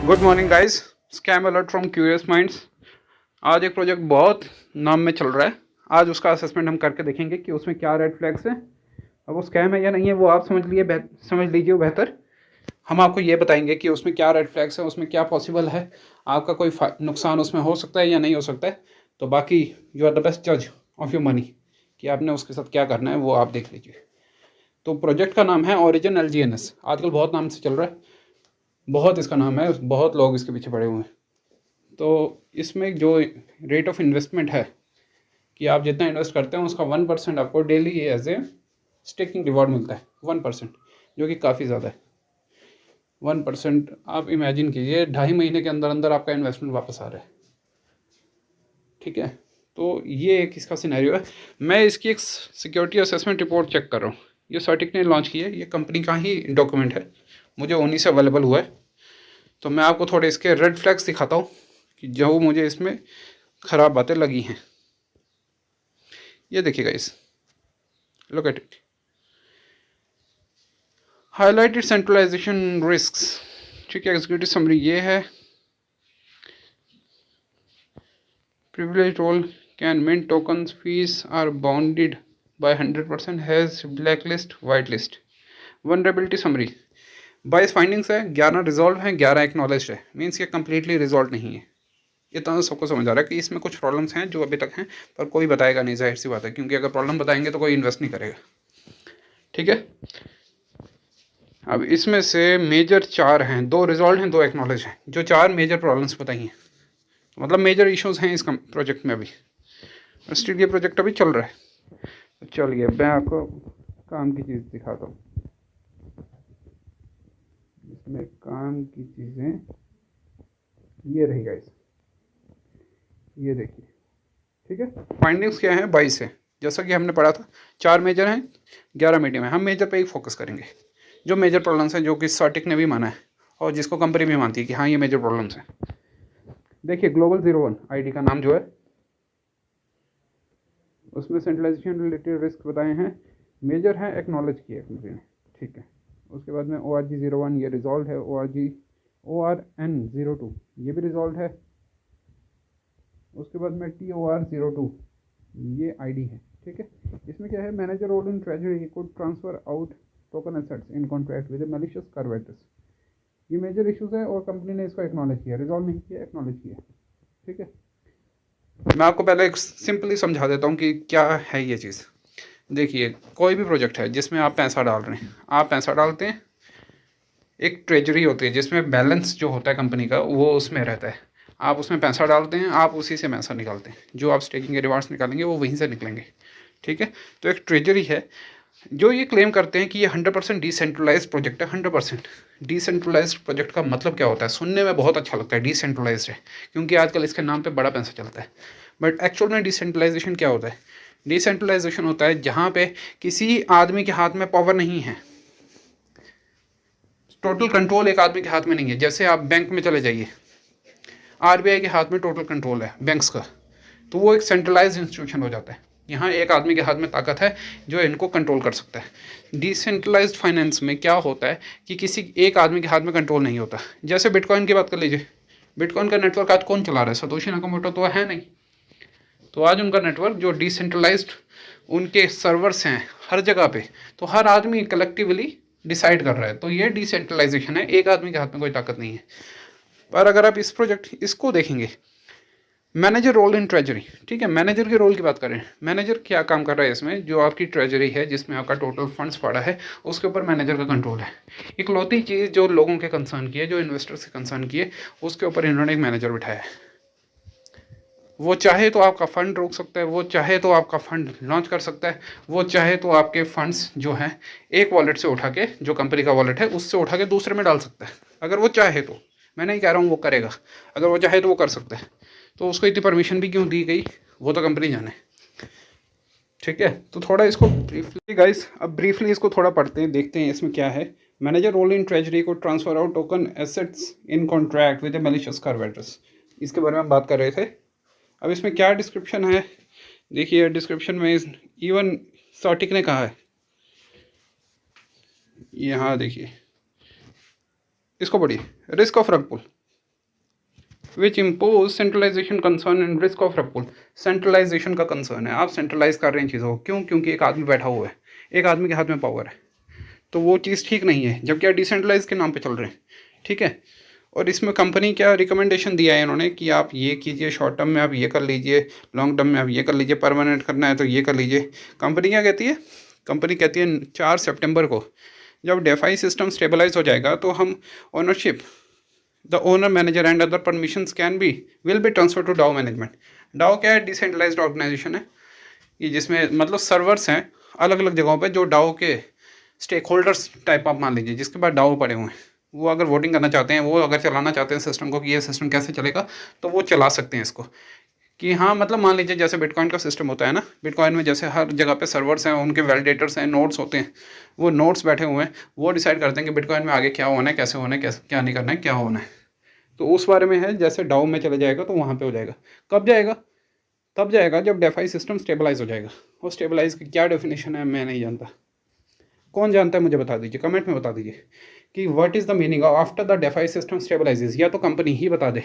Good morning guys, scam alert from curious minds. आज एक project बहुत नाम में चल रहा है। आज उसका असेसमेंट हम करके देखेंगे कि उसमें क्या रेड फ्लैग्स हैं। अब वो स्कैम है या नहीं है वो आप समझ लीजिए बेहतर। हम आपको ये बताएंगे कि उसमें क्या रेड फ्लैग्स हैं, उसमें क्या पॉसिबल है, आपका कोई नुकसान उसमें हो सकता है या नहीं हो सकता है। तो बाकी यू आर द बेस्ट जज ऑफ योर मनी कि आपने उसके साथ क्या करना है वो आप देख लीजिए। तो प्रोजेक्ट का नाम है ओरिजिन LGNS। आजकल बहुत नाम से चल रहा है, बहुत इसका नाम है, बहुत लोग इसके पीछे पड़े हुए हैं। तो इसमें जो रेट ऑफ इन्वेस्टमेंट है कि आप जितना इन्वेस्ट करते हैं उसका 1% आपको daily as a staking reward मिलता है। 1%, जो कि काफ़ी ज़्यादा है। 1% आप इमेजिन कीजिए, 2.5 महीने के अंदर अंदर आपका इन्वेस्टमेंट वापस आ रहा है। ठीक है, तो ये एक इसका सिनेरियो है। मैं इसकी एक सिक्योरिटी असेसमेंट रिपोर्ट चेक कर रहा हूँ। ये सर्टिक ने लॉन्च की है, ये कंपनी का ही डॉक्यूमेंट है, मुझे उन्हीं से अवेलेबल हुआ है। तो मैं आपको थोड़े इसके रेड फ्लैग्स दिखाता हूँ कि जो मुझे इसमें ख़राब बातें लगी हैं। ये देखिएगा, इस look at it. Highlighted centralization risks. ठीक है, एग्जीक्यूटिव समरी ये है। Privilege role can mint tokens, fees are bounded by 100%, has black list, white list. Vulnerability summary 22 findings है, 11 रिजॉल्व हैं, 11 एक्नॉलेज है। मीन्स ये कम्प्लीटली रिजॉल्व नहीं है। इतना तो सबको समझ आ रहा है कि इसमें कुछ प्रॉब्लम्स हैं जो अभी तक हैं, पर कोई बताएगा नहीं, जाहिर सी बात है, क्योंकि अगर प्रॉब्लम बताएंगे तो कोई इन्वेस्ट नहीं करेगा। ठीक है, अब इसमें से मेजर 4 हैं, 2 रिजॉल्व हैं, 2 एक्नॉलेज हैं। जो 4 मेजर प्रॉब्लम्स बताई हैं, मतलब मेजर इश्यूज हैं इस प्रोजेक्ट में। अभी स्टिल ये प्रोजेक्ट अभी चल रहा है। तो चलिए मैं आपको काम की चीज़ दिखाता हूँ। इसमें काम की चीज़ें ये रही गाइस, ये देखिए। ठीक है, फाइंडिंग्स क्या है? 22 है, जैसा कि हमने पढ़ा था। 4 मेजर हैं, 11 मीडियम है। हम मेजर पे ही फोकस करेंगे, जो मेजर प्रॉब्लम्स हैं, जो कि सर्टिक ने भी माना है और जिसको कंपनी भी मानती है कि हाँ ये मेजर प्रॉब्लम्स हैं। देखिए, ग्लोबल 01 आईडी का नाम जो है, उसमें सेंट्रलाइजेशन रिलेटेड रिस्क बताए हैं, मेजर है, एक्नॉलेज किया है कंपनी ने। ठीक है, उसके बाद में ORG01 ये रिजॉल्व है, ORN02 ये भी रिजॉल्व है। उसके बाद में TOR02 ये आईडी है। ठीक है, इसमें क्या है? Manager role in treasury code transfer out token assets in contract with malicious curators. ये मेजर इश्यूज है और कंपनी ने इसको एक्नॉलेज किया, रिजॉल्व नहीं किया, एक्नॉलेज किया। ठीक है, मैं आपको पहले एक सिंपली समझा देता हूँ कि क्या है ये चीज़। देखिए, कोई भी प्रोजेक्ट है जिसमें आप पैसा डाल रहे हैं, आप पैसा डालते हैं, एक ट्रेजरी होती है जिसमें बैलेंस जो होता है कंपनी का वो उसमें रहता है। आप उसमें पैसा डालते हैं, आप उसी से पैसा निकालते हैं। जो आप स्टेकिंग के रिवार्ड्स निकालेंगे वो वहीं से निकलेंगे। ठीक है, तो एक ट्रेजरी है जो ये क्लेम करते हैं कि ये 100% डिसेंट्रलाइज्ड प्रोजेक्ट है। 100% डिसेंट्रलाइज्ड प्रोजेक्ट का मतलब क्या होता है? सुनने में बहुत अच्छा लगता है, डिसेंट्रलाइज्ड है, क्योंकि आजकल इसके नाम पे बड़ा पैसा चलता है। बट एक्चुअल में डिसेंट्रलाइजेशन क्या होता है? डिसेंट्रलाइजेशन होता है जहाँ पे किसी आदमी के हाथ में पावर नहीं है, टोटल कंट्रोल एक आदमी के हाथ में नहीं है। जैसे आप बैंक में चले जाइए, RBI के हाथ में टोटल कंट्रोल है बैंक्स का, तो वो एक सेंट्रलाइज्ड इंस्टीट्यूशन हो जाता है। यहाँ एक आदमी के हाथ में ताकत है जो इनको कंट्रोल कर सकता है। डिसेंट्रलाइज्ड फाइनेंस में क्या होता है कि किसी एक आदमी के हाथ में कंट्रोल नहीं होता। जैसे बिटकॉइन की बात कर लीजिए, बिटकॉइन का नेटवर्क आज कौन चला रहा है? सतोशी नाकामोटो तो है नहीं। तो आज उनका नेटवर्क जो डिसेंट्रलाइज्ड उनके सर्वर्स हैं हर जगह पे, तो हर आदमी कलेक्टिवली डिसाइड कर रहा है। तो ये डिसेंट्रलाइजेशन है, एक आदमी के हाथ में कोई ताकत नहीं है। पर अगर आप इस प्रोजेक्ट इसको देखेंगे, मैनेजर रोल इन ट्रेजरी। ठीक है, मैनेजर के रोल की बात करें, मैनेजर क्या काम कर रहा है इसमें? जो आपकी ट्रेजरी है जिसमें आपका टोटल फंड्स पड़ा है, उसके ऊपर मैनेजर का कंट्रोल है। इकलौती चीज़ जो लोगों के कंसर्न की है, जो इन्वेस्टर्स के कंसर्न की है, उसके ऊपर इन्होंने एक मैनेजर बिठाया है। वो चाहे तो आपका फंड रोक सकता है, वो चाहे तो आपका फंड लॉन्च कर सकता है, वो चाहे तो आपके फंड्स जो हैं एक वॉलेट से उठा के, जो कंपनी का वॉलेट है उससे उठा के दूसरे में डाल सकता है, अगर वो चाहे तो। मैं नहीं कह रहा हूँ वो करेगा, अगर वो चाहे तो वो कर सकता है। तो उसको इतनी परमिशन भी क्यों दी गई वो तो कंपनी जाने। ठीक है, तो थोड़ा इसको ब्रीफली गाइस, अब ब्रीफली इसको थोड़ा पढ़ते हैं, देखते हैं इसमें क्या है। मैनेजर रोल इन ट्रेजरी को transfer out token assets in contract with malicious curators, इसके बारे में हम बात कर रहे थे। अब इसमें क्या डिस्क्रिप्शन है? देखिए, डिस्क्रिप्शन में इवन सर्टिक ने कहा है, यहाँ देखिए, इसको पढ़िए। Risk of rug pull, which impose centralization concern and risk of rug pull. Centralization का कंसर्न है, आप सेंट्रलाइज कर रहे हैं चीज़ों को, क्यों? क्योंकि एक आदमी बैठा हुआ है, एक आदमी के हाथ में पावर है, तो वो चीज़ ठीक नहीं है, जबकि आप डिसेंट्रलाइज के नाम पे चल रहे हैं, ठीक है। और इसमें कंपनी क्या रिकमेंडेशन दिया है इन्होंने कि आप ये कीजिए, शॉर्ट टर्म में आप ये कर लीजिए, लॉन्ग टर्म में आप ये कर लीजिए, परमानेंट करना है तो ये कर लीजिए। कंपनी क्या कहती है? कंपनी कहती है 4 सितंबर को जब डेफाई सिस्टम स्टेबलाइज हो जाएगा तो हम ownership, the owner manager and other permissions can be will be transfer to DAO management. DAO क्या है? डिसेंट्रलाइज्ड ऑर्गेनाइजेशन है ये, जिसमें मतलब सर्वर्स हैं अलग अलग जगहों पे, जो डाओ के स्टेक होल्डर्स टाइप आप मान लीजिए, जिसके पास डाओ पड़े हुए हैं, वो अगर वोटिंग करना चाहते हैं, वो अगर चलाना चाहते हैं सिस्टम को कि ये सिस्टम कैसे चलेगा, तो वो चला सकते हैं इसको। कि हाँ, मतलब मान लीजिए जैसे बिटकॉइन का सिस्टम होता है ना, बिटकॉइन में जैसे हर जगह पे सर्वर्स हैं, उनके वैलिडेटर्स हैं, नोड्स होते हैं, वो नोड्स बैठे हुए हैं, वो डिसाइड करते हैं कि बिटकॉइन में आगे क्या होना है, कैसे होना है, कैसे क्या नहीं करना है, क्या होना है। तो उस बारे में है, जैसे डाउ में चले जाएगा तो वहाँ पे हो जाएगा। कब जाएगा? तब जाएगा जब डेफाई सिस्टम स्टेबलाइज हो जाएगा। वो स्टेबलाइज की क्या डेफिनेशन है मैं नहीं जानता, कौन जानता है मुझे बता दीजिए, कमेंट में बता दीजिए कि what is the meaning of after the defy system stabilises. या तो कंपनी ही बता दे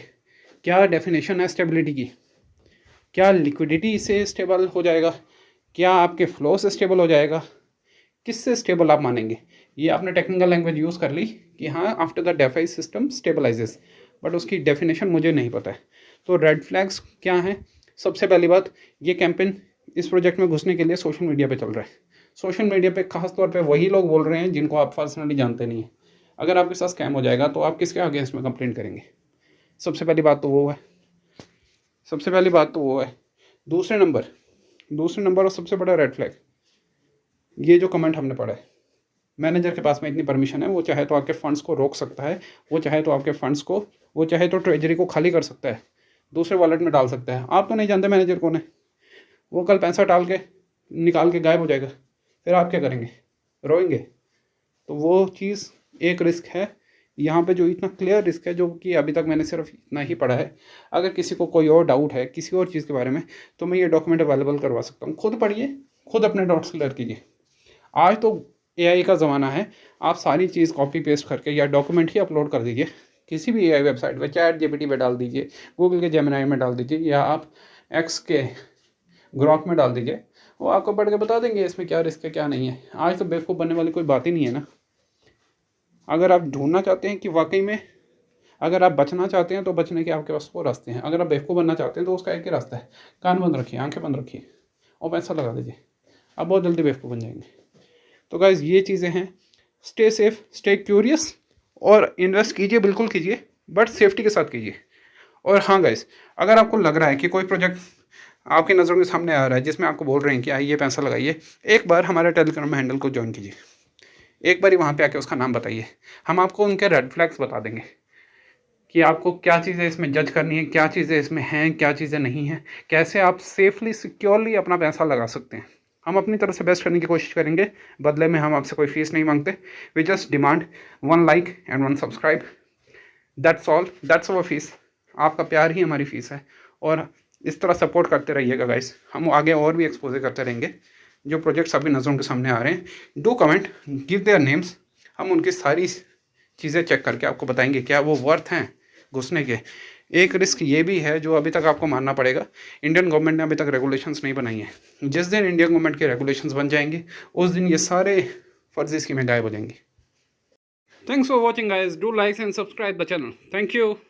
क्या डेफिनेशन है स्टेबिलिटी की, क्या लिक्विडिटी से स्टेबल हो जाएगा, क्या आपके फ्लो से स्टेबल हो जाएगा, किससे स्टेबल आप मानेंगे। ये आपने टेक्निकल लैंग्वेज यूज़ कर ली कि हाँ after the defy system stabilises, but उसकी डेफिनेशन मुझे नहीं पता है। तो रेड फ्लैग्स क्या हैं? सबसे पहली बात, ये कैंपेन इस प्रोजेक्ट में घुसने के लिए सोशल मीडिया पे चल रहा है। सोशल मीडिया पे खास तौर पे वही लोग बोल रहे हैं जिनको आप पर्सनली जानते नहीं हैं। अगर आपके साथ स्कैम हो जाएगा तो आप किसके अगेंस्ट में कंप्लेंट करेंगे? सबसे पहली बात तो वो है, सबसे पहली बात तो वो है। दूसरे नंबर और सबसे बड़ा रेड फ्लैग, ये जो कमेंट हमने पढ़ा है, मैनेजर के पास में इतनी परमिशन है, वो चाहे तो आपके फंड्स को रोक सकता है, वो चाहे तो आपके फंड्स को, वो चाहे तो ट्रेजरी को खाली कर सकता है, दूसरे वॉलेट में डाल सकता है। आप तो नहीं जानते मैनेजर कौन है, वो कल पैसा डाल के निकाल के गायब हो जाएगा, फिर आप क्या करेंगे? रोएंगे? तो वो चीज़ एक रिस्क है यहाँ पे, जो इतना क्लियर रिस्क है, जो कि अभी तक मैंने सिर्फ इतना ही पढ़ा है। अगर किसी को कोई और डाउट है किसी और चीज़ के बारे में, तो मैं ये डॉक्यूमेंट अवेलेबल करवा सकता हूँ, खुद पढ़िए, खुद अपने डाउट्स क्लियर कीजिए। आज तो एआई का ज़माना है, आप सारी चीज़ कॉपी पेस्ट करके या डॉक्यूमेंट ही अपलोड कर दीजिए किसी भी एआई वेबसाइट पे, चैट जीपीटी पे डाल दीजिए, गूगल के जेमिनी में डाल दीजिए, या आप एक्स के ग्रॉक में डाल दीजिए, वो आपको पढ़ के बता देंगे इसमें क्या रिस्क है क्या नहीं है। आज तो बेवकूफ़ बनने वाली कोई बात ही नहीं है ना। अगर आप ढूंढना चाहते हैं कि वाकई में, अगर आप बचना चाहते हैं तो बचने के आपके पास 100 रास्ते हैं। अगर आप बेवकूफ़ बनना चाहते हैं तो उसका एक ही रास्ता है, कान बंद रखिए, आंखें बंद रखिए और पैसा लगा दीजिए, आप बहुत जल्दी बेवकूफ़ बन जाएंगे। तो गाइज़ ये चीज़ें हैं, स्टे सेफ, स्टे क्यूरियस, और इन्वेस्ट कीजिए, बिल्कुल कीजिए, बट सेफ्टी के साथ कीजिए। और हाँ गाइज़, अगर आपको लग रहा है कि कोई प्रोजेक्ट आपकी नज़रों के सामने आ रहा है जिसमें आपको बोल रहे हैं कि आइए पैसा लगाइए, एक बार हमारे टेलीग्राम हैंडल को ज्वाइन कीजिए, एक बार ही वहाँ पे आके उसका नाम बताइए, हम आपको उनके रेड फ्लैग्स बता देंगे कि आपको क्या चीज़ें इसमें जज करनी है, क्या चीज़ें इसमें हैं, क्या चीज़ें नहीं हैं, कैसे आप सेफली सिक्योरली अपना पैसा लगा सकते हैं। हम अपनी तरफ से बेस्ट करने की कोशिश करेंगे, बदले में हम आपसे कोई फीस नहीं मांगते। We just demand 1 like and 1 subscribe, that's all, that's our fees. आपका प्यार ही हमारी फ़ीस है, और इस तरह सपोर्ट करते रहिएगा गाइस। हम आगे और भी एक्सपोज करते रहेंगे जो प्रोजेक्ट्स अभी नज़रों के सामने आ रहे हैं। Do comment, give their names, हम उनकी सारी चीज़ें चेक करके आपको बताएंगे क्या वो वर्थ हैं घुसने के। एक रिस्क ये भी है जो अभी तक आपको मानना पड़ेगा, इंडियन गवर्नमेंट ने अभी तक रेगुलेशंस नहीं बनाई हैं। जिस दिन इंडियन गवर्नमेंट के रेगुलेशंस बन जाएंगे, उस दिन ये सारे फर्जी स्कीमें गायब हो जाएंगी। Thanks for watching guys, do like and subscribe the channel, thank you.